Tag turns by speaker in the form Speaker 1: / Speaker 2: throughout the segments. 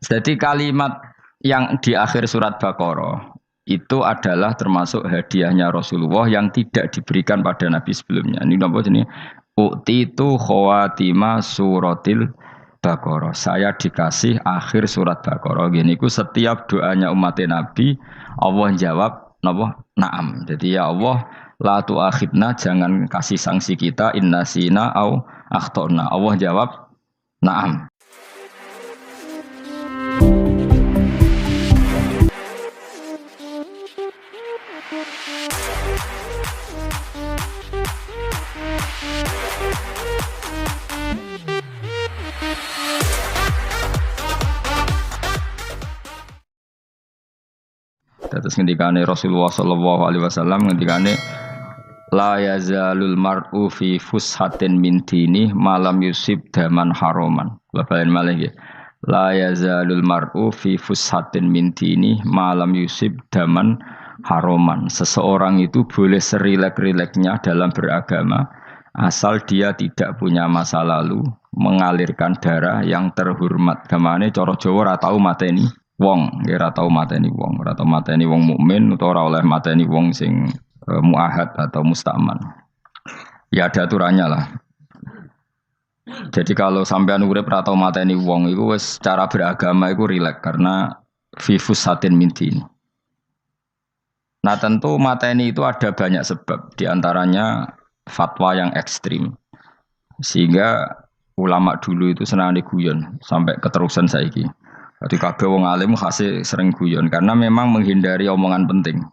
Speaker 1: Jadi kalimat yang di akhir surat Baqarah itu adalah termasuk hadiahnya Rasulullah yang tidak diberikan pada Nabi sebelumnya. Ini apa ini? Ukti itu khawatima suratil Baqarah. Saya dikasih akhir surat Baqarah. Gini, ku setiap doanya umat Nabi, Allah jawab, napa? Naam. Jadi ya Allah, la tu'akhidna, jangan kasih sanksi kita inna sina au akhtona. Allah jawab, naam. Terus ngendikane Rasulullah sallallahu alaihi wasallam ngendikane la yazalul mar'u fi fushatin min dini malam yusib daman haroman. Bapak malih nggih. La yazalul mar'u fi fushatin min dini malam yusib daman haroman. Seseorang itu boleh serilek-rileknya dalam beragama asal dia tidak punya masa lalu mengalirkan darah yang terhormat. Gamane cara Jawa ora tau mateni wong, ora tau mateni wong, ora tau mateni wong mukmin utawa ora oleh mateni wong sing muahad atau mustaman. Ya ada aturannya lah. Jadi kalau sampean urip ora tau mateni wong iku wis cara beragama iku rileks karena fifus satin mintin. Nah tentu mateni itu ada banyak sebab, diantaranya fatwa yang ekstrim. Sehingga ulama dulu itu senang diguyon sampai keterusan saiki. Jadi kabeh wong alim khase sering guyon karena memang menghindari omongan penting.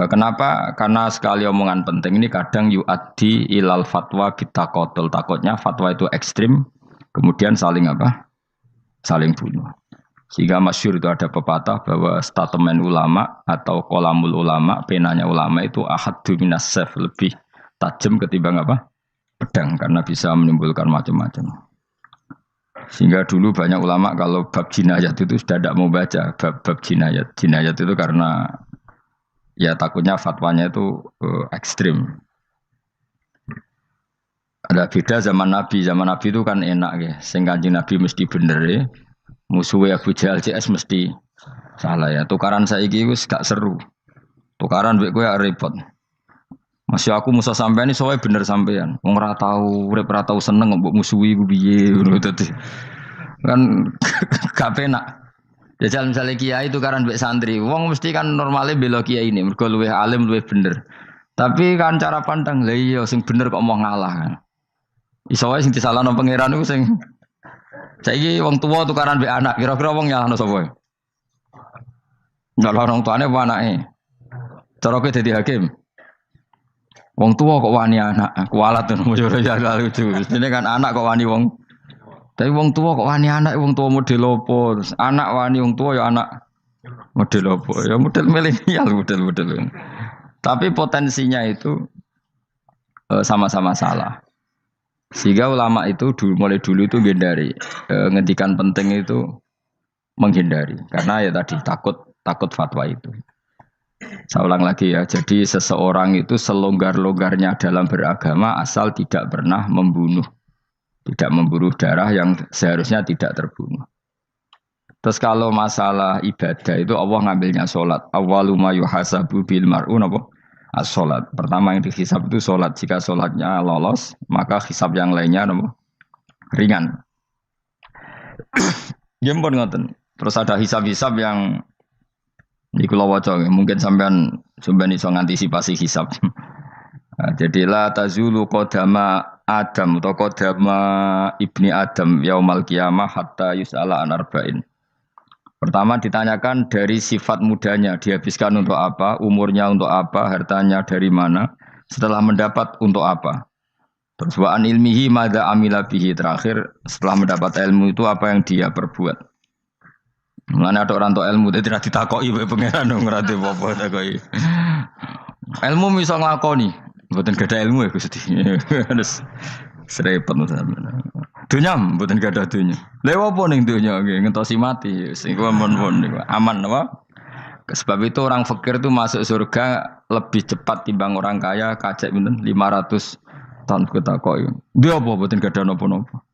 Speaker 1: Kenapa? Karena sekali omongan penting ini kadang yu'addi ilal fatwa kita kotul. Takutnya fatwa itu ekstrim, kemudian saling apa? Saling bunuh. Sehingga masyhur itu ada pepatah bahwa statement ulama atau kolamul ulama, penanya ulama itu ahaddu minas sayf, lebih tajam ketimbang apa? Pedang, karena bisa menimbulkan macam-macam. Sehingga dulu banyak ulama kalau bab jinayat itu sudah tidak mau baca bab jinayat. Jinayat itu karena ya takutnya fatwanya itu ekstrim. Ada beda zaman Nabi. Zaman Nabi itu kan enak ya. Sehingga Nabi mesti bener ya. Musuhnya Abu Jahal CS mesti salah ya. Tukaran saiki wis gak seru. Tukaran mbek kowe repot. Masih aku musuh sampean ini soalnya bener sampean. Wong ora tau urip ora tau seneng mbok musuhi ku piye ngono dadi. Kan gak penak. Jajal misalnya kiai itu kan mbek santri. Wong mesti kan normalnya bela kiai ini mergo luwih alim luwih bener. Tapi kan cara pandang lha iya sing bener kok mau ngalah kan. Iso wae sing disalahno pangeran iku sing saiki wong tuwa tukaran mbek anak, kira-kira wong nyalahno sapa? Nyalahno wong tuane apa anake? Cara kowe dadi hakim. Wong tua kok wani anak, kualat tuh yo ya lucu. Ini kan anak kok wani wong. Tapi wong tua kok wani anak, wong tua model opo? Anak wani wong tua ya anak model opo? Ya model milenial model. Tapi potensinya itu sama-sama salah. Sehingga ulama itu mulai dulu itu menghindari ngendikan penting itu menghindari karena ya tadi takut fatwa itu. Saya ulang lagi ya, jadi seseorang itu selonggar-longgarnya dalam beragama asal tidak pernah membunuh. Tidak membunuh darah yang seharusnya tidak terbunuh. Terus kalau masalah ibadah itu Allah ngambilnya sholat. Awwalu ma yuhasabu bil mar'u napa? As-sholat. Pertama yang dihisab itu sholat. Jika sholatnya lolos, maka hisab yang lainnya napa? Ringan. Gempon ngoten. Terus ada hisab-hisab yang di kula waca mungkin sampean iso ngantisipasi hisab. Nah, jadilah tazulu qadama Adam atau qadama ibni Adam yaumal qiyamah hatta yus'ala an arba'in. Pertama ditanyakan dari sifat mudanya, dihabiskan untuk apa, umurnya untuk apa, hartanya dari mana, setelah mendapat untuk apa. Terus wa an ilmihi madza amila bihi, terakhir setelah mendapat ilmu itu apa yang dia perbuat. Mulane ada orang tua ilmu tidak ditakoki wae pangeran ora apa takoki. Ilmu iso nglakoni, mboten gadah ilmu ya Gusti. Terus serepet sampeyan. Dunya mboten gadah dunya. Lha apa ning dunya nggih ngentosi mati sing aman niku. Aman apa? Sebab itu orang fakir itu masuk surga lebih cepat timbang orang kaya kacek pinten 500 tahun ketakoki. Dia apa mboten gadah napa-napa.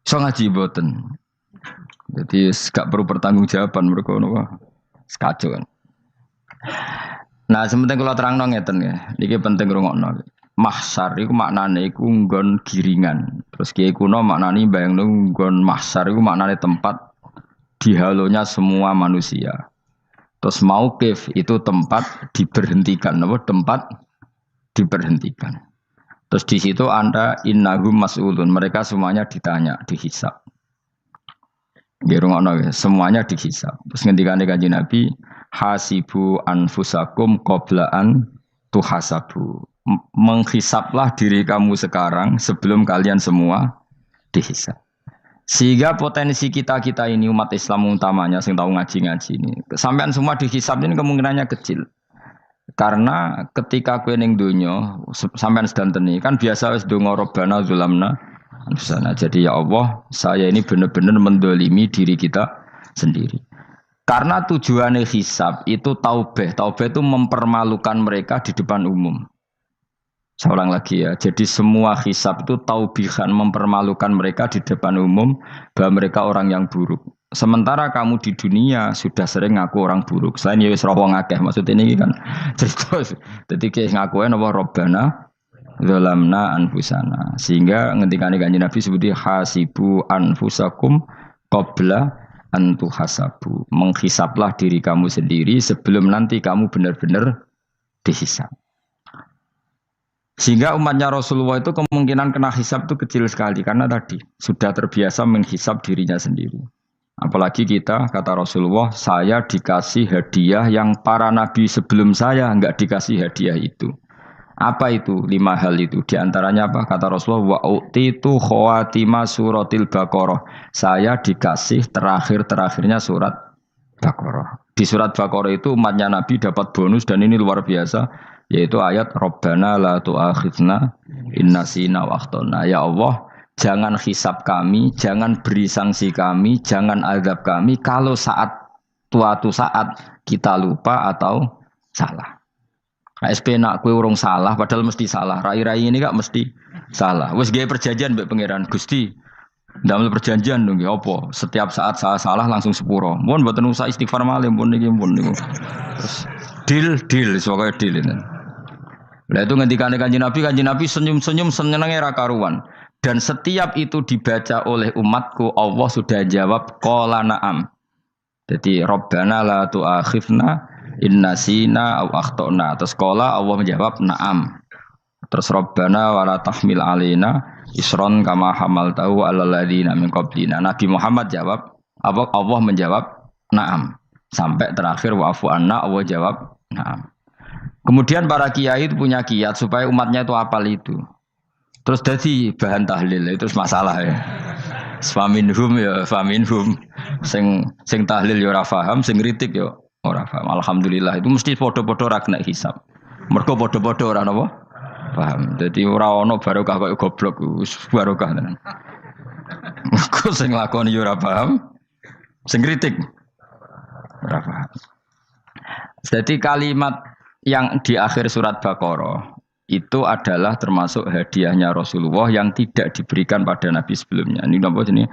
Speaker 1: Iso ngaji mboten. Jadi gak perlu pertanggungjawaban mereka napa sekacau kan. Nah, sementing kalau terang ngeten ya, ini penting rungokno. Mahsyar iku maknane iku nggon giringan. Terus kiai kuno maknane bayangno nggon mahsyar iku maknane tempat dihalonya semua manusia. Terus mauqif itu tempat diberhentikan, apa tempat diberhentikan. Terus di situ Anda innahum mas'ulun, mereka semuanya ditanya, dihisab. Nggih semuanya dihisab. Terus ngendikane Kanjeng Nabi, hasibu anfusakum qabla an tuhasabu. Menghisaplah diri kamu sekarang sebelum kalian semua dihisab. Sehingga potensi kita ini umat Islam utamanya sing tahu ngaji-ngaji ini, sampean semua dihisab ini kemungkinannya kecil. Karena ketika kowe ning donya sampean sedantene kan biasa wis donga robbana zulamna anfusana. Jadi ya Allah, saya ini benar-benar mendolimi diri kita sendiri. Karena tujuannya hisab itu taubeh. Taubeh itu mempermalukan mereka di depan umum. Saya ulang lagi ya. Jadi semua hisab itu taubihan, mempermalukan mereka di depan umum bahwa mereka orang yang buruk. Sementara kamu di dunia sudah sering ngaku orang buruk. Selain ya wis roh ngakeh, maksudnya ini kan cerita. Jadi kayak ngakuin apa Robbana zalamna anfusana. Sehingga ngendikane Kanjeng Nabi sebuti hasibu anfusakum qabla an tuhasabu. Menghisaplah diri kamu sendiri sebelum nanti kamu benar-benar dihisab. Sehingga umatnya Rasulullah itu kemungkinan kena hisab itu kecil sekali karena tadi sudah terbiasa menghisab dirinya sendiri. Apalagi kita, kata Rasulullah, saya dikasih hadiah yang para nabi sebelum saya enggak dikasih hadiah itu. Apa itu? 5 hal itu. Di antaranya apa? Kata Rasulullah, wa utitu khawatima suratil Baqarah. Saya dikasih terakhir-terakhirnya surat Baqarah. Di surat Baqarah itu umatnya Nabi dapat bonus dan ini luar biasa. Yaitu ayat Rabbana la tu'akhidna inna sina wa akhtana. Ya Allah, jangan hisab kami, jangan beri sanksi kami, jangan azab kami kalau suatu saat kita lupa atau salah. SP nak kue urung salah padahal mesti salah. Rai-rai ini gak mesti salah. Wes gawe perjanjian mbek pangeran Gusti. Ndamel perjanjian dong ya apa? Setiap saat saya salah langsung sepuro. Mohon mboten usah istighfar malih pun niki pun niku. Terus deal soalnya deal ini. Lah itu ngendikane Kanjeng Nabi senyum-senyum senenge ra karuan. Dan setiap itu dibaca oleh umatku, Allah sudah jawab qala na'am. Jadi Rabbana la tu'akhifna in nasina aw akhtana. Terus qala Allah menjawab na'am. Terus Rabbana wa la tahmil alaina isron kama hamaltahu 'alal ladzina min qablina. Nabi Muhammad jawab, Allah menjawab na'am. Sampai terakhir wa'fu anna, Allah jawab na'am. Kemudian para kiai itu punya kiat supaya umatnya itu hafal itu. Terus jadi bahan tahlil itu masalah ya. Faminhum ya faminhum. Sing tahlil ya ora paham, sing kritik ya ora paham. Alhamdulillah itu mesti padha-padha ra kena hisab. Mergo padha-padha ora napa? Paham. Dadi ora ana barokah kaya goblok wis barokah tenan. Mergo sing lakoni ya ora paham, sing kritik ora paham. Jadi kalimat yang di akhir surat Baqarah itu adalah termasuk hadiahnya Rasulullah yang tidak diberikan pada Nabi sebelumnya. Ini apa ini?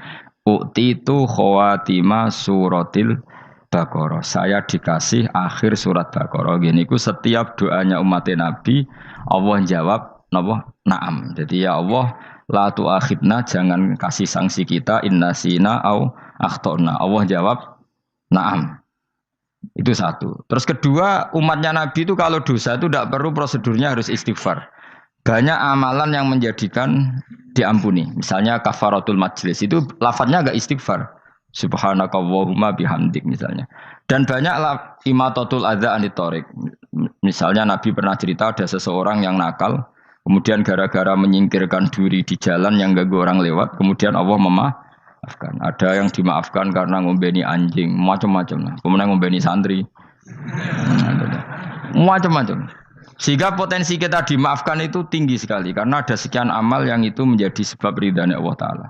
Speaker 1: Utitu khawatima suratil Baqarah. Saya dikasih akhir surat Baqarah. Gini ku setiap doanya umat Nabi Allah jawab napa? Naam. Jadi ya Allah la tu'akhidna, jangan kasih sanksi kita innasina au akhtona. Allah jawab naam. Itu satu. Terus kedua, umatnya Nabi itu kalau dosa itu tidak perlu prosedurnya harus istighfar. Banyak amalan yang menjadikan diampuni. Misalnya kafaratul majlis itu lafadznya agak istighfar. Subhanakallahumma bihamdik misalnya. Dan banyak imatatul adza anit thoriq. Misalnya Nabi pernah cerita ada seseorang yang nakal, kemudian gara-gara menyingkirkan duri di jalan yang ganggu orang lewat, kemudian Allah memaafkan. Ada yang dimaafkan karena ngombeni anjing, macam-macam lah. Kemudian ngombeni santri, macam-macam. Sehingga potensi kita dimaafkan itu tinggi sekali karena ada sekian amal yang itu menjadi sebab ridhanya Allah Taala.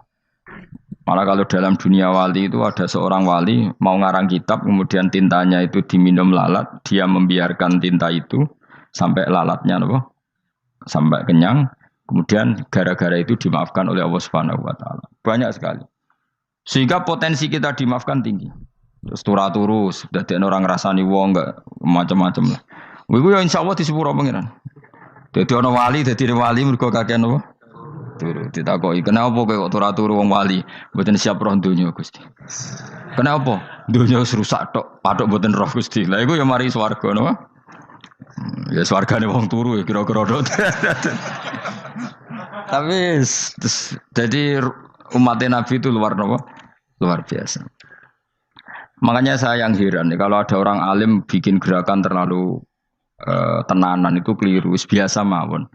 Speaker 1: Malah kalau dalam dunia wali itu ada seorang wali mau ngarang kitab, kemudian tintanya itu diminum lalat, dia membiarkan tinta itu sampai lalatnya sampai kenyang, kemudian gara-gara itu dimaafkan oleh Allah Subhanahu Wa Taala. Banyak sekali. Sehingga potensi kita dimaafkan tinggi. Terus turu sudah ada orang ngrasani wong enggak macam-macam lah. Iku ya insyaallah disepuro pangeran. Dadi ana wali mergo kakean apa? Turu. Ditakoki, "Kenapa kowe kok turu wong wali? Mboten siap roh donya, Gusti." "Kenapa?" "Donya wis rusak tok, patok mboten roh, Gusti." Lah iku ya mari swarga napa? Ya swargane wong turu ya kira-kira tok. Tapi jadi umat Nabi itu luar biasa. Makanya saya yang heran kalau ada orang alim bikin gerakan terlalu tenanan itu keliru, biasa mawon.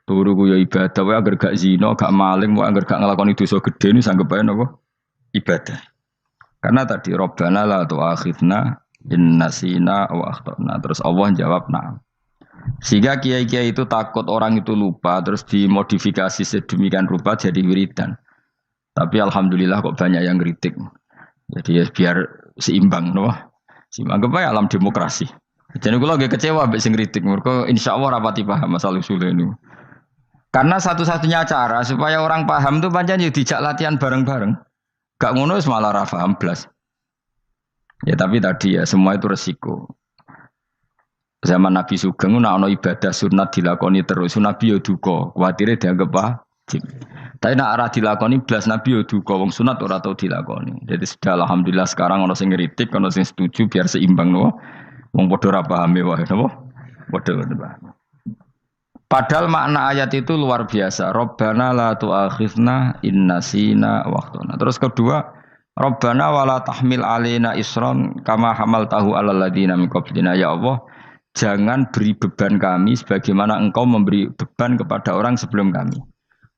Speaker 1: Turu ku ya ibadah, wae agar gak zina, gak maling, wae agar gak nglakoni dosa gedhe niku sanggep ae napa? Ibadah. Karena tadi Rabbana la tu'akhidna in nasina wa akhtana. Terus Allah jawab na'am. Sehingga kiai-kiai itu takut orang itu lupa terus dimodifikasi sedemikian rupa jadi wiridan. Tapi alhamdulillah kok banyak yang kritik. Jadi ya biar seimbang, no? Seimbang apa alam demokrasi. Jadi kalau lagi kecewa ambek sing kritik, mergo insyaallah rapati paham masalah usul ini. Karena satu-satunya cara supaya orang paham itu pancen ya dijak latihan bareng-bareng. Gak ngono wis malah ra paham blas. Ya tapi tadi ya semua itu resiko. Zaman Nabi Sugeng ana ibadah sunat dilakoni terus, Nabi yo duka, kuwatire dianggap wajib. Tapi nek ora dilakoni blas Nabi yo duka, wong sunat ora tau dilakoni. Jadi sudah alhamdulillah sekarang ana sing ngritik, ana sing setuju biar seimbang no. Wong padha ora paham wae napa? Padha paham. Padahal makna ayat itu luar biasa. Rabbana la tu'akhidna in nasina wa akhtana. Terus kedua, Rabbana wala tahmil alaina isron kama hamaltahu alal ladina min qablina. Ya Allah, jangan beri beban kami sebagaimana Engkau memberi beban kepada orang sebelum kami.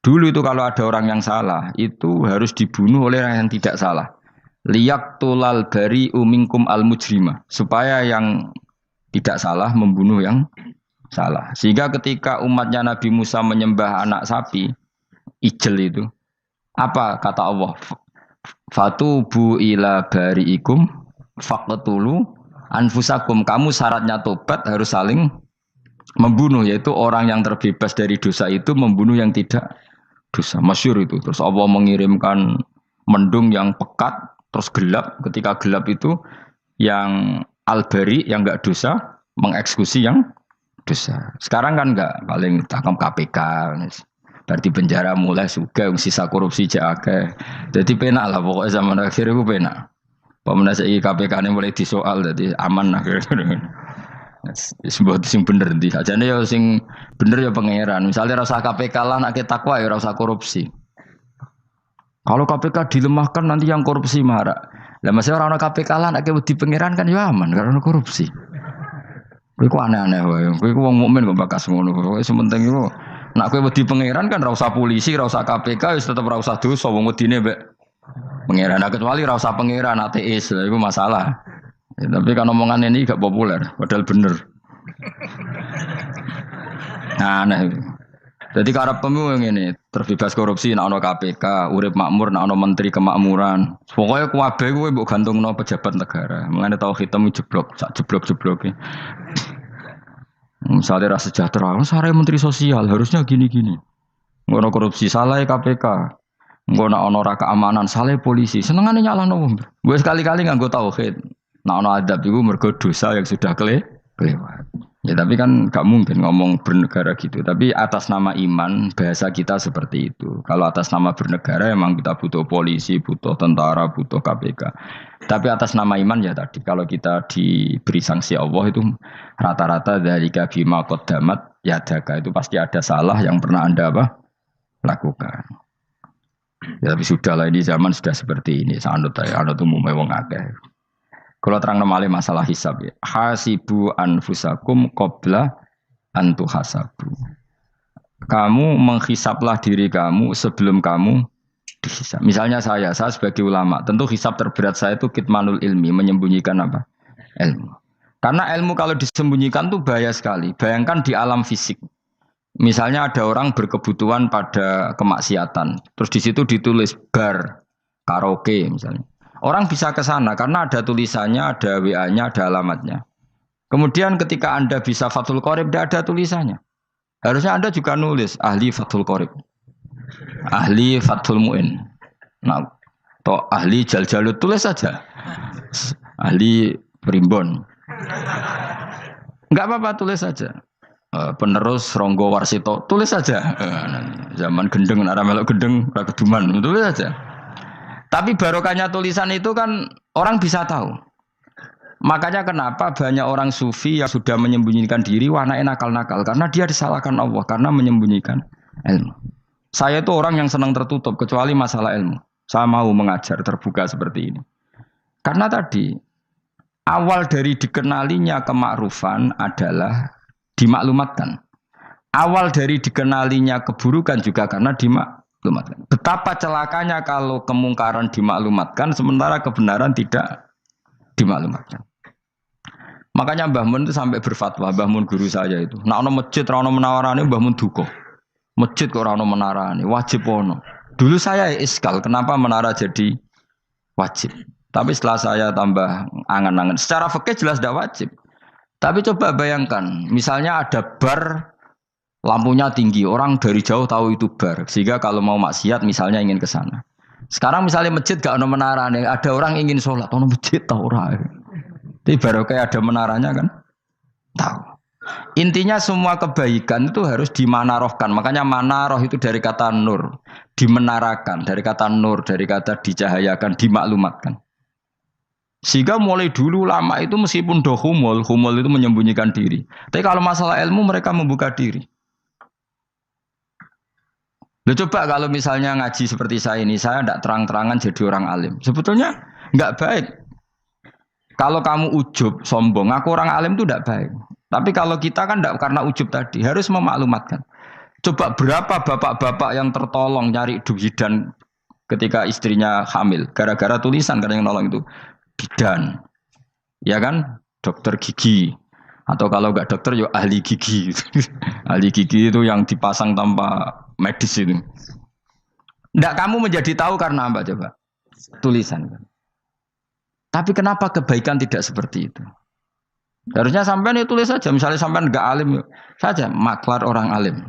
Speaker 1: Dulu itu kalau ada orang yang salah, itu harus dibunuh oleh orang yang tidak salah. Liyaqtulal bari'u minkum al-mujrima. Supaya yang tidak salah membunuh yang salah. Sehingga ketika umatnya Nabi Musa menyembah anak sapi, ijel itu, apa kata Allah? Fatubu ila bari'ikum faqtulu anfusakum. Kamu syaratnya tobat harus saling membunuh, yaitu orang yang terbebas dari dosa itu membunuh yang tidak dosa. Masyhur itu. Terus Allah mengirimkan mendung yang pekat, terus gelap. Ketika gelap itu yang al-bari yang enggak dosa mengeksekusi yang dosa. Sekarang kan enggak, paling takam KPK. Berarti penjara mulai suka sisa korupsi akeh. Jadi penak lah pokoknya zaman akhir itu penak. Pemenang saya KPK ini mulai disoal, jadi aman lah. Sebuah sing bener di aja nih ya sing bener ya pangeran. Misalnya rasa KPK lah nak takwa ya rasa korupsi. Kalau KPK dilemahkan nanti yang korupsi marah. Lah masih orang KPK lah nak di pangeran kan ya aman karena korupsi. Kowe ku aneh-aneh wae. Kowe ku wong mukmin kok bakas ngono. Kowe sementing iku nak kowe wedi pangeran kan ra usah polisi, ra usah KPK wis tetep ra usah dosa wong wedine mbek pangeran. Nah, kecuali ra usah pangeran ateis, itu masalah. Ya, tapi kan omongan ini gak populer, padahal bener. Nah, aneh. Jadi karep pemilu ini terbebas korupsi, nak ono KPK, urip makmur, nak ono menteri kemakmuran. Pokoknya kuwabe kowe mbok gantungno pejabat negara. Mengane tau hitam jeblok, sak jeblok-jebloke. Misalnya rasa sejahtera, saya menteri sosial harusnya gini-gini. Ngono korupsi salah KPK. Ngono ono ra keamanan salah polisi. Senengane nyalahno wong. Gue sekali-kali nganggo tauhid. Nah ono adab iku mergo dosa yang sudah kelewat. Ya tapi kan gak mungkin ngomong bernegara gitu. Tapi atas nama iman bahasa kita seperti itu. Kalau atas nama bernegara emang kita butuh polisi, butuh tentara, butuh KPK. Tapi atas nama iman ya tadi kalau kita diberi sanksi Allah itu rata-rata dari bima qaddamat yadaka itu pasti ada salah yang pernah Anda lakukan. Ya tapi sudahlah ini zaman sudah seperti ini. Sanut umumnya wong akeh. Kalau terang nomale masalah hisab ya. Hasibu anfusakum qabla an tuhasabu. Kamu menghisablah diri kamu sebelum kamu dihisab. Misalnya saya sebagai ulama, tentu hisab terberat saya itu kitmanul ilmi, menyembunyikan apa? Ilmu. Karena ilmu kalau disembunyikan tuh bahaya sekali. Bayangkan di alam fisik. Misalnya ada orang berkebutuhan pada kemaksiatan, terus di situ ditulis bar, karaoke misalnya. Orang bisa ke sana karena ada tulisannya, ada WA-nya, ada alamatnya. Kemudian ketika Anda bisa Fathul Qorib, tidak ada tulisannya. Harusnya Anda juga nulis ahli Fathul Qorib, ahli Fathul Mu'in. Nah, Toh ahli Jaljalut tulis saja. Ahli Primbon. Enggak apa-apa tulis saja. Penerus Ronggo Warsito tulis saja. Zaman gendeng ora melok gendeng ora keduman tulis saja. Tapi barokahnya tulisan itu kan orang bisa tahu. Makanya kenapa banyak orang sufi yang sudah menyembunyikan diri warnanya nakal-nakal karena dia disalahkan Allah karena menyembunyikan ilmu. Saya itu orang yang senang tertutup kecuali masalah ilmu. Saya mau mengajar terbuka seperti ini. Karena tadi awal dari dikenalinya kemakrufan adalah dimaklumatkan. Awal dari dikenalinya keburukan juga karena dimaklumatkan. Betapa celakanya kalau kemungkaran dimaklumatkan sementara kebenaran tidak dimaklumatkan. Makanya Mbah Mun itu sampai berfatwa, Mbah Mun guru saya itu. Nah ono masjid ora ono menarane Mbah Mun duka. Masjid kok ora ono menarane, wajib ono. Dulu saya iskal kenapa menara jadi wajib. Tapi setelah saya tambah angan-angan, secara fikih jelas tidak wajib. Tapi coba bayangkan, misalnya ada bar lampunya tinggi, orang dari jauh tahu itu bar, sehingga kalau mau maksiat misalnya ingin ke sana. Sekarang misalnya masjid gak ada menara nih, ada orang ingin sholat, ono masjid tahu orang. Tapi baru kayak ada menaranya kan, tahu. Intinya semua kebaikan itu harus dimanarohkan. Makanya manaroh itu dari kata nur, dimenarakan, dari kata nur, dari kata dicahayakan, dimaklumatkan. Sehingga mulai dulu lama itu meskipun humul itu menyembunyikan diri. Tapi kalau masalah ilmu mereka membuka diri. Loh coba kalau misalnya ngaji seperti saya ini, saya tidak terang-terangan jadi orang alim. Sebetulnya nggak baik. Kalau kamu ujub, sombong, aku orang alim itu tidak baik. Tapi kalau kita kan tidak karena ujub tadi, harus memaklumatkan. Coba berapa bapak-bapak yang tertolong nyari bidan ketika istrinya hamil. Gara-gara tulisan karena yang nolong itu. Bidan, ya kan, dokter gigi, atau kalau enggak dokter ya ahli gigi. Ahli gigi itu yang dipasang tanpa medis itu. Enggak kamu menjadi tahu karena apa coba? Tulisan. Tapi kenapa kebaikan tidak seperti itu? Harusnya sampean itu tulis saja. Misalnya sampean enggak alim saja, maklar orang alim.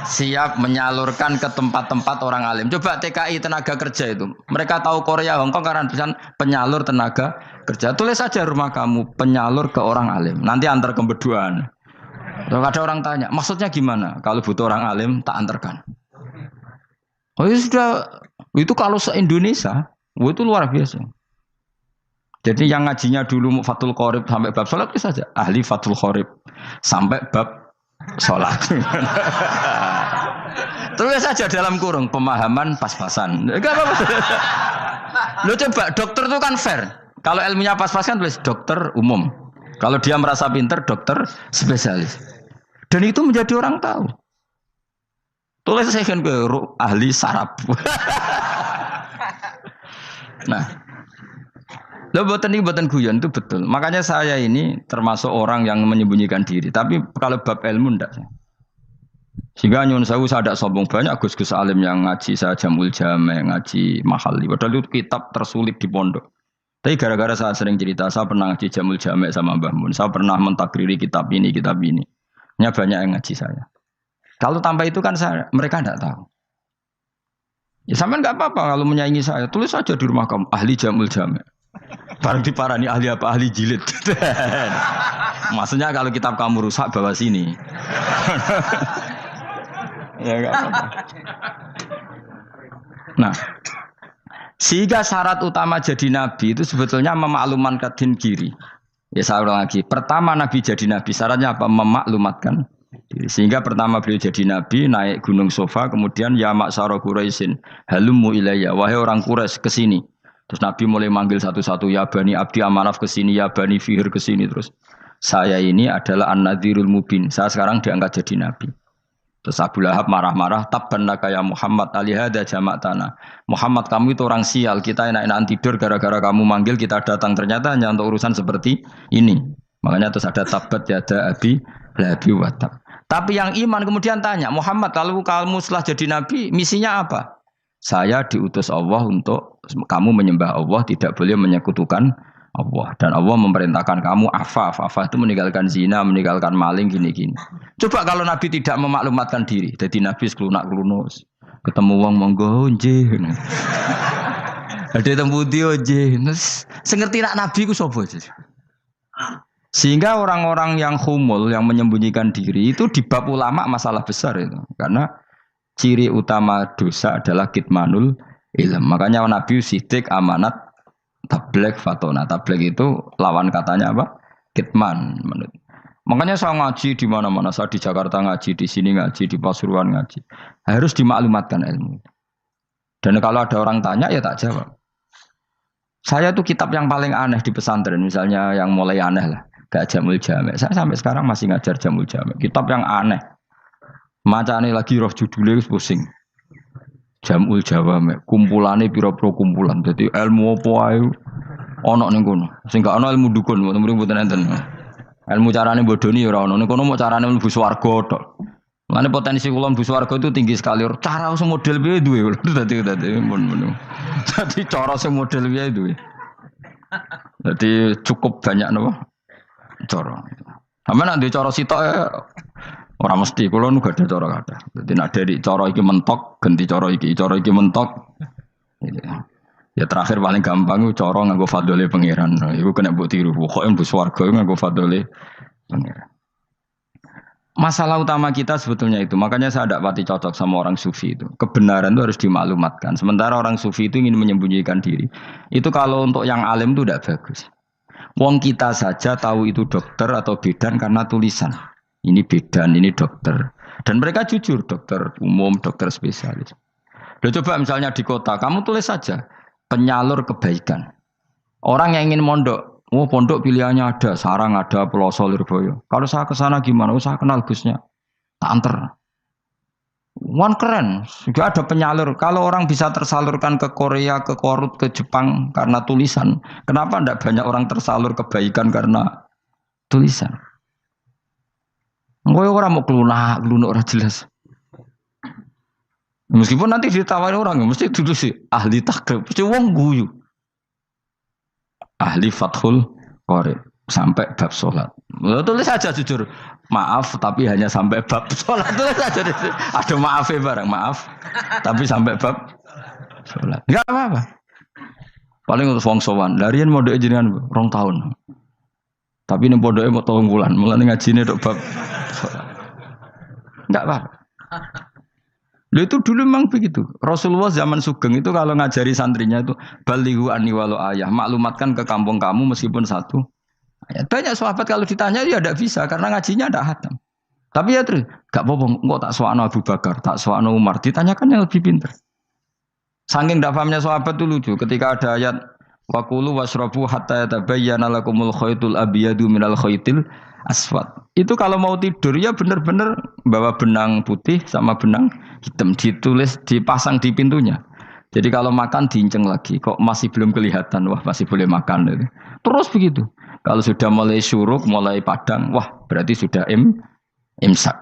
Speaker 1: Siap menyalurkan ke tempat-tempat orang alim. Coba TKI tenaga kerja itu. Mereka tahu Korea, Hongkong karena tulisan penyalur tenaga kerja. Tulis saja rumah kamu penyalur ke orang alim. Nanti antar kebeduan. Kalau ada orang tanya, maksudnya gimana? Kalau butuh orang alim, tak antarkan. Oh ya sudah. Itu kalau se-Indonesia, itu luar biasa. Jadi yang ngajinya dulu Fathul Qorib sampai bab sholat itu saja. Ahli Fathul Qorib sampai bab sholat. Tulis saja dalam kurung pemahaman pas-pasan. Enggak apa-apa. Lo coba dokter itu kan fair. Kalau ilmunya pas-pasan tulis dokter umum. Kalau dia merasa pinter dokter spesialis. Dan itu menjadi orang tahu. Tulis saya kan ke ahli saraf. Nah, lo buatan guyon itu betul. Makanya saya ini termasuk orang yang menyembunyikan diri. Tapi kalau bab ilmu enggak. Sehingga nyun saya tidak sombong banyak gus-gus alim yang ngaji saya Jamul Jame, ngaji Mahali. Padahal itu kitab tersulit di pondok. Tapi gara-gara saya sering cerita, saya pernah ngaji Jamul Jame sama Mbah Mun. Saya pernah mentakriri kitab ini. Ini banyak yang ngaji saya. Kalau tanpa itu kan mereka tidak tahu. Ya sampean nggak apa-apa kalau menyaingi saya. Tulis saja di rumah kamu ahli Jamul Jame. Barang diparani ahli apa? Ahli jilid. Maksudnya kalau kitab kamu rusak bawa sini. Ya enggak apa-apa. Nah, sehingga syarat utama jadi nabi itu sebetulnya memaklumatkan din kiri. Ya saya ulang lagi. Pertama nabi jadi nabi syaratnya apa? Memaklumatkan diri. Sehingga pertama beliau jadi nabi naik gunung Sofa, kemudian ya maksara Quraisyin halummu ilayya, wahai orang Quraisy ke sini. Terus Nabi mulai manggil satu-satu, ya Bani Abdi Amanaf ke sini, ya Bani Fihir ke sini terus. Saya ini adalah An-Nadhirul Mubin. Saya sekarang diangkat jadi nabi. Terus Abu Lahab marah-marah, tabban laka ya Muhammad alihada jama'tana. Muhammad kamu itu orang sial, kita enak-enakan tidur gara-gara kamu manggil kita datang, ternyata hanya untuk urusan seperti ini. Makanya terus ada tabat yada abi labi watab. Tapi yang iman kemudian tanya, Muhammad kalau kamu setelah jadi nabi, misinya apa? Saya diutus Allah untuk kamu menyembah Allah, tidak boleh menyekutukan Allah. Dan Allah memerintahkan kamu afaf. Afaf itu meninggalkan zina, meninggalkan maling, gini-gini. Coba kalau Nabi tidak memaklumatkan diri. Jadi Nabi seklunak-klunus. Ketemu wong monggo nggih. Ada temu dia nggih. Sing ngerti nak nabi ku sapa? Sehingga orang-orang yang humul, yang menyembunyikan diri itu di bab ulama masalah besar itu. Karena ciri utama dosa adalah kitmanul ilm. Makanya Nabi sidik amanat tabligh fatona. Tabligh itu lawan katanya apa? Kitman. Makanya saya ngaji di mana-mana. Saya di Jakarta ngaji, di sini ngaji, di Pasuruan ngaji. Harus dimaklumatkan ilmu. Dan kalau ada orang tanya ya tak jawab. Saya tuh kitab yang paling aneh di pesantren. Misalnya yang mulai aneh lah. Gak Jamul Jami'. Saya sampai sekarang masih ngajar Jamul Jami'. Kitab yang aneh. Macane lagi roh judulnya pusing. Jamul Jawami'. Kumpulannya pira-pira kumpulan. Jadi ilmu apa ayo ono ning kono. Sing gak ono ilmu dukun, mboten enten. Ilmu carane bodoni ya ora ono. Ning kono mau carane mlebu swarga tok. Mane potensi kula mlebu swarga itu tinggi sekali. Cara sing model piye duwe. Dadi mun. Dadi cara sing model piye duwe. Jadi cukup banyak napa? Cara. Sampe nek cara sitok ora mesti kula nu gak ada cara kathah. Dadi nek dari cara iki mentok ganti cara iki mentok. Ya terakhir paling gampang itu cara nganggo fadhole pangeran. Iku kena mbok tiru. Pokoke mbok swarga nganggo fadhole pangeran. Masalah utama kita sebetulnya itu. Makanya saya tidak pati cocok sama orang sufi itu. Kebenaran itu harus dimaklumatkan. Sementara orang sufi itu ingin menyembunyikan diri. Itu kalau untuk yang alim itu tidak bagus. Wong kita saja tahu itu dokter atau bidan karena tulisan. Ini bidan, ini dokter. Dan mereka jujur, dokter umum, dokter spesialis. Loh, coba misalnya di kota, kamu tulis saja penyalur kebaikan. Orang yang ingin mondok, pondok pilihannya ada, Sarang ada, Peloso, Lirboyo. Kalau saya ke sana gimana? Saya kenal Gusnya. Tak anter. Wan keren, juga ada penyalur. Kalau orang bisa tersalurkan ke Korea, ke Korut, ke Jepang karena tulisan, kenapa tidak banyak orang tersalur kebaikan karena tulisan? Gue orang mau kelunak orang jelas. Meskipun nanti ditawari orang, mesti dulu sih ahli takrib, mesti wong guyu, ahli fathul qorib sampai bab sholat. Tulis saja jujur. Maaf, tapi hanya sampai bab sholat. Tulis saja. Ada maafnya bareng, maaf. Tapi sampai bab sholat. Enggak apa-apa. Paling untuk wong sowan. Larian modok jenengan 2 tahun. Tapi ini modoknya mau 3 bulan. Mulane ngajine tok bab sholat. Enggak apa-apa. Lalu itu dulu memang begitu. Rasulullah zaman Sugeng itu kalau ngajari santrinya itu balighu anni walau ayah. Maklumatkan ke kampung kamu meskipun 1 ayat. Banyak sahabat kalau ditanya ya tidak bisa karena ngajinya tidak hatam. Tapi ya terus gak apa-apa. Kok tak soal Abu Bakar, tak soal Umar. Ditanyakan yang lebih pintar. Saking tidak pahamnya sahabat itu lucu. Ketika ada ayat Wakulu wasrobu hatta yatabayyana lakumul khaytul abyadu minal khaytil aswad. Itu kalau mau tidur ya benar-benar bawa benang putih sama benang hitam ditulis dipasang di pintunya. Jadi kalau makan diinceng lagi. Kok masih belum kelihatan? Wah masih boleh makan. Terus begitu. Kalau sudah mulai syuruk, mulai padang, wah berarti sudah imsak.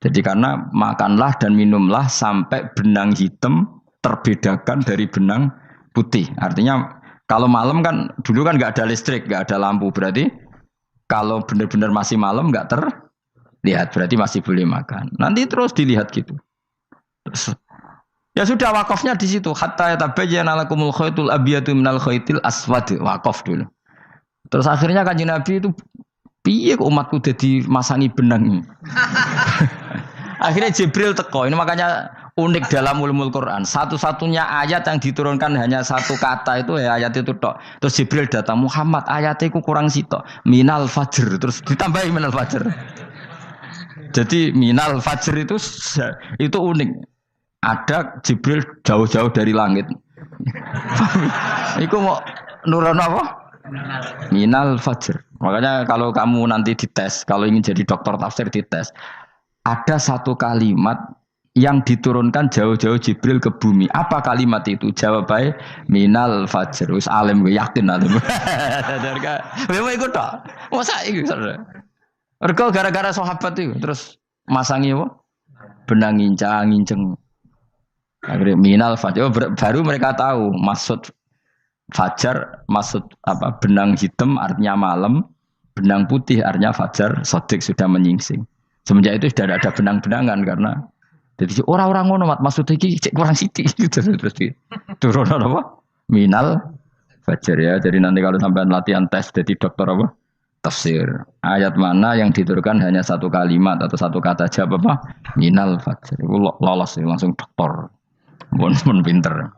Speaker 1: Jadi karena makanlah dan minumlah sampai benang hitam terbedakan dari benang putih. Artinya kalau malam kan dulu kan nggak ada listrik, nggak ada lampu. Berarti kalau benar-benar masih malam nggak terlihat, berarti masih boleh makan. Nanti terus dilihat gitu. Terus, ya sudah wakafnya di situ. Hatta yatabayyana lakumul khaytul abyadu minal khaytil aswad. Wakaf dulu. Terus akhirnya Kanjeng Nabi itu piye kok umatku dadi masangi benang ini. Akhirnya Jibril teko. Ini makanya unik dalam ulumul Quran. Satu-satunya ayat yang diturunkan hanya 1 kata itu ya ayat itu tok. Terus Jibril datang, Muhammad ayatnya itu kurang sitok. Minal fajr. Terus ditambahi minal fajr. Jadi minal fajr itu unik. Ada Jibril jauh-jauh dari langit. Iku mau nurun apa? Minal fajr. Makanya kalau kamu nanti dites, kalau ingin jadi dokter tafsir dites, ada 1 kalimat yang diturunkan jauh-jauh Jibril ke bumi. Apa kalimat itu? Jawabannya minal fajr. Wis alim gue yakin alim. Memang ikut tak? Masa ikut saudara? Ergo gara-gara sahabat itu terus masangi apa? Benang ngincang. Akhirnya minal fajr. Baru mereka tahu maksud fajar, maksud apa? Benang hitam artinya malam, benang putih artinya fajar. Sodik sudah menyingsing. Semenjak itu sudah ada benang-benangan karena Jadi orang-orang ngono mat maksud iki cek kurang sithik terus turun apa? Minal fajar ya. Jadi nanti kalau sampai latihan tes jadi dokter apa? Tafsir. Ayat mana yang diturunkan hanya satu kalimat atau satu kata aja apa? Minal fajar. Itu lolos langsung dokter. Pun pinter.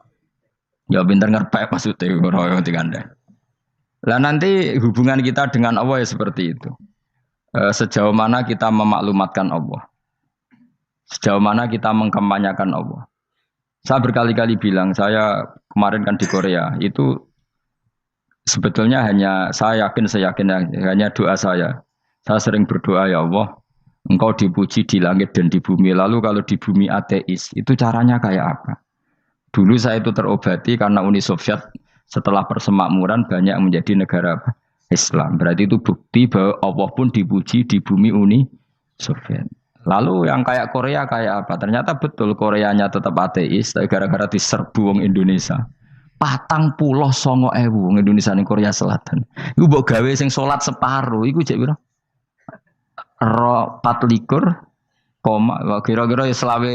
Speaker 1: Ya pinter ngerpek maksudnya orang yang diganda. Lah nanti hubungan kita dengan Allah ya seperti itu. Sejauh mana kita memaklumatkan Allah. Sejauh mana kita mengkampanyakan Allah. Saya berkali-kali bilang, saya kemarin kan di Korea, itu sebetulnya hanya, saya yakin hanya doa saya. Saya sering berdoa, ya Allah, Engkau dipuji di langit dan di bumi. Lalu kalau di bumi ateis, itu caranya kayak apa? Dulu saya itu terobati karena Uni Soviet setelah persemakmuran banyak menjadi negara Islam. Berarti itu bukti bahwa Allah pun dipuji di bumi Uni Soviet. Lalu yang kayak Korea kayak apa? Ternyata betul Koreanya tetap ateis, tapi gara-gara diserbu wong Indonesia. 49.000 wong Indonesia ning Korea Selatan. Iku mbok gawe sing salat separuh, iku cek piro? 24, kira-kira ya selawe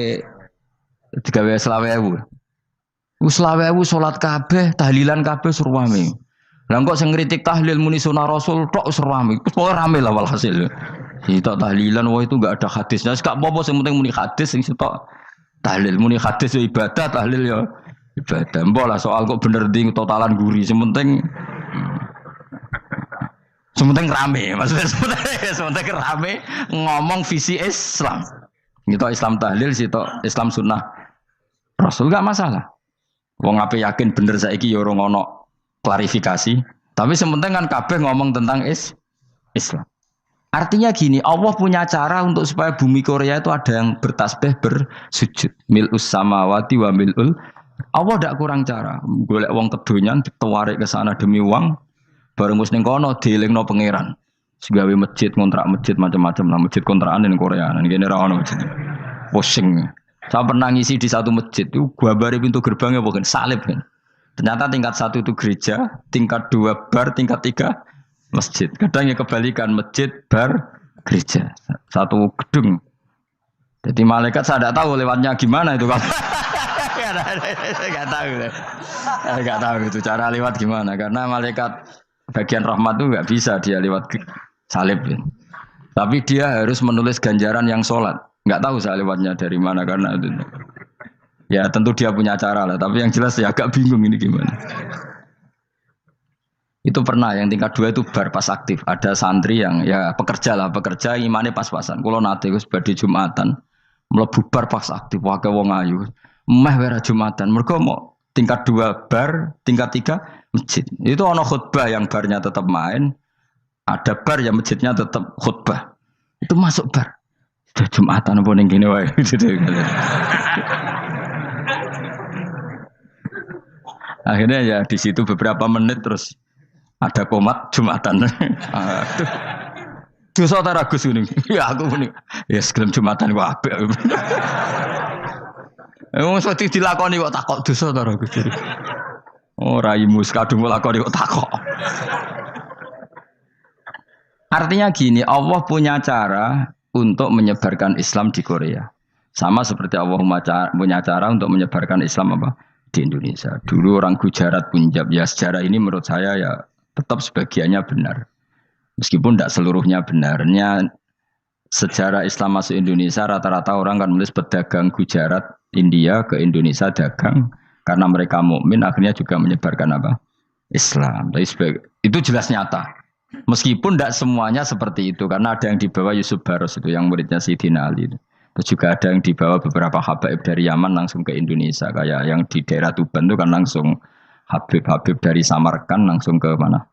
Speaker 1: digawe 20.000. Wis 20.000 salat kabeh, tahlilan kabeh surwame. Lah kok sing ngritik tahlil muni sunah Rasul tok surwame. Pokoke rame lah walhasil. Kita tahlilan wah itu enggak ada hadisnya. Enggak apa-apa sing penting muni hadis sing sitok tahlil muni hadis ya ibadah, tahlil ya ibadah. Mbok lah soal kok bener ding totalan guri sing penting rame. Maksudnya sementing rame ngomong visi Islam. Kita Islam tahlil sitok Islam sunnah Rasul enggak masalah. Wong ape yakin bener saiki ya ora ono klarifikasi, tapi sementing kan kabeh ngomong tentang Islam. Artinya gini, Allah punya cara untuk supaya bumi Korea itu ada yang bertasbih bersujud. Mil'us samawati wa mil'ul. Allah tidak kurang cara. Golek wong kedonyan ditawarik ke sana demi uang. Bareng wis ning kono dielingno pangeran. Segawe masjid, kontrak masjid macam-macam lah, masjid kontrakan ning Korea. Nang kene ra ono masjid. Pusing. Saya pernah ngisi di satu masjid itu gambare pintu gerbangnya bukan salib kan. Ternyata tingkat 1 itu gereja, tingkat 2 bar, tingkat 3 masjid. Kadang ya kebalikan masjid, bar, gereja. Satu gedung. Jadi malaikat saya tidak tahu lewatnya gimana itu. Enggak tahu itu cara lewat gimana. Karena malaikat bagian rahmat itu enggak bisa dia lewat salib. Tapi dia harus menulis ganjaran yang sholat. Enggak tahu saya lewatnya dari mana karena itu. Ya tentu dia punya cara lah. Tapi yang jelas ya agak bingung ini gimana. Itu pernah yang tingkat 2 itu bar pas aktif. Ada santri yang ya pekerja imannya pas-pasan. Kalau nanti gue sebagai Jumatan mlebu bar pas aktif wae wong ayu. Meh wera Jumatan. Mergo mau tingkat 2 bar, tingkat 3 masjid. Itu ono khutbah yang barnya tetap main. Ada bar yang masjidnya tetap khutbah. Itu masuk bar. Sudah Jumatan apa ning kene wae. Akhirnya ya di situ beberapa menit terus ada komat Jumatan. Dosa ta Gus ini. Ya aku muni. Ya segelem Jumatan kok apik. Wong mesti dilakoni kok takok dosa ta Gus. Oh raimu kadung lakoni kok takok. Artinya gini, Allah punya cara untuk menyebarkan Islam di Korea. Sama seperti Allah punya cara untuk menyebarkan Islam apa? Di Indonesia. Dulu orang Gujarat, Punjab, ya sejarah ini menurut saya ya tetap sebagiannya benar. Meskipun tidak seluruhnya benarnya sejarah Islam masuk Indonesia rata-rata orang kan menulis pedagang Gujarat, India ke Indonesia dagang karena mereka mukmin akhirnya juga menyebarkan apa? Islam. Itu jelas nyata. Meskipun tidak semuanya seperti itu karena ada yang dibawa Yusuf Baros itu yang muridnya Sayyidina Ali. Terus juga ada yang dibawa beberapa habaib dari Yaman langsung ke Indonesia kayak yang di daerah Tuban itu kan langsung Habib dari Samarkand langsung ke mana?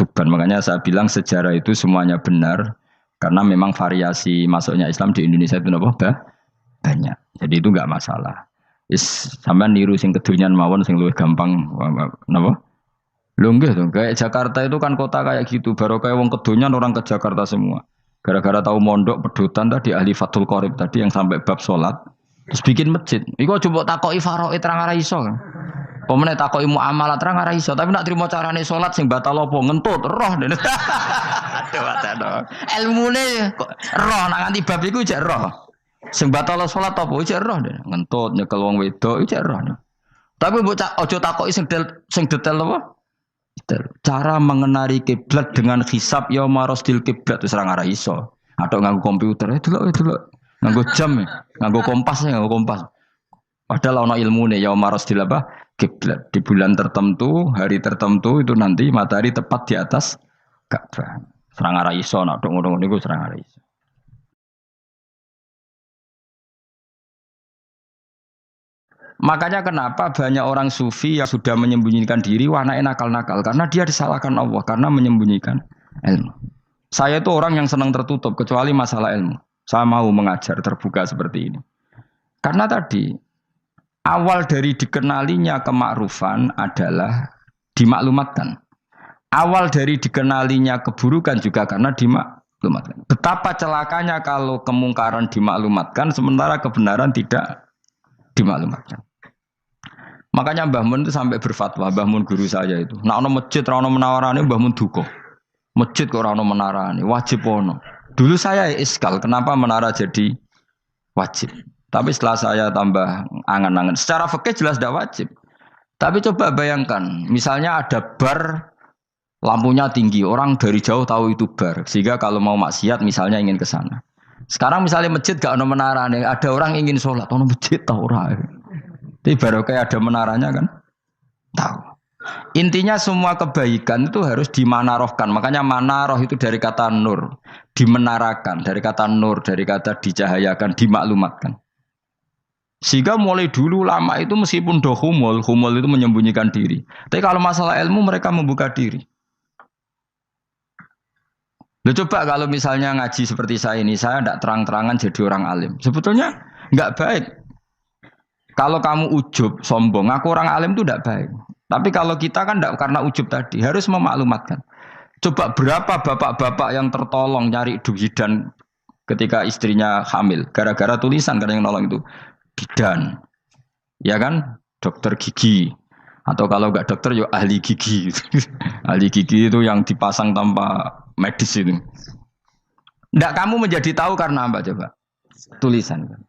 Speaker 1: Tuban. Makanya saya bilang sejarah itu semuanya benar karena memang variasi masuknya Islam di Indonesia itu banyak. Jadi itu enggak masalah. Sampean niru sing kedonyan mawon sing luwih gampang napa? Lho nggih to, kayak Jakarta itu kan kota kayak gitu, baru kayak wong kedonyan orang ke Jakarta semua. Gara-gara tahu mondok pedutan tadi ahli Fathul Qorib tadi yang sampai bab salat terus bikin masjid. Iku coba takoki faraid terang ora iso kan. Pemene takoki muamalah terang ora iso, tapi nak trimo carane salat sing batal apa ngentut roh dene. Aduh, ilmune roh nak nganti bab iku jek roh. Sing batal salat apa iki roh deh. Ngentut nyekel wong wedok iki roh. Tapi mbok aja takoki sing detail apa? Detail. Cara mengenari kiblat dengan hisab ya marosdil kiblat wis ora ngara iso. Atok nganggo komputer delok. Nganggo jam ya, nganggo kompas. Padahal ana ilmune ya marosdil apa? Kiblat. Di bulan tertentu, hari tertentu itu nanti matahari tepat di atas Ka'bah. Serang ngara iso nak ngono niku serang ngara iso. Makanya kenapa banyak orang sufi yang sudah menyembunyikan diri wanake nakal-nakal karena dia disalahkan Allah karena menyembunyikan ilmu. Saya itu orang yang senang tertutup kecuali masalah ilmu. Saya mau mengajar terbuka seperti ini. Karena tadi awal dari dikenalinya kemakrufan adalah dimaklumatkan. Awal dari dikenalinya keburukan juga karena dimaklumatkan. Betapa celakanya kalau kemungkaran dimaklumatkan sementara kebenaran tidak dimaklumatkan. Makanya Mbah Mun itu sampai berfatwa, Mbah Mun guru saya itu. Nak ono masjid ra ono menawarane Mbah Mun duka. Masjid kok ora ono menarane, wajib ono. Dulu saya iskal, kenapa menara jadi wajib? Tapi setelah saya tambah angan-angan, secara fikih jelas tidak wajib. Tapi coba bayangkan, misalnya ada bar lampunya tinggi, orang dari jauh tahu itu bar, sehingga kalau mau maksiat misalnya ingin ke sana. Sekarang misalnya masjid gak ono menarane, ada orang ingin sholat, ono masjid tahu ora. Tapi baru kayak ada menaranya kan? Tahu. Intinya semua kebaikan itu harus dimanarohkan. Makanya manaroh itu dari kata nur. Dimenarakan. Dari kata nur. Dari kata dicahayakan. Dimaklumatkan. Sehingga mulai dulu lama itu meskipun humul itu menyembunyikan diri. Tapi kalau masalah ilmu mereka membuka diri. Loh coba kalau misalnya ngaji seperti saya ini. Saya tidak terang-terangan jadi orang alim. Sebetulnya nggak baik. Kalau kamu ujub, sombong, aku orang alim itu tidak baik. Tapi kalau kita kan tidak karena ujub tadi, harus memaklumatkan. Coba berapa bapak-bapak yang tertolong nyari bidan ketika istrinya hamil. Gara-gara tulisan, karena yang nolong itu bidan. Ya kan? Dokter gigi. Atau kalau enggak dokter, ya ahli gigi. Ahli gigi itu yang dipasang tanpa medis itu. Tidak kamu menjadi tahu karena apa coba? Tulisan kan.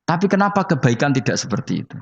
Speaker 1: Tapi kenapa kebaikan tidak seperti itu?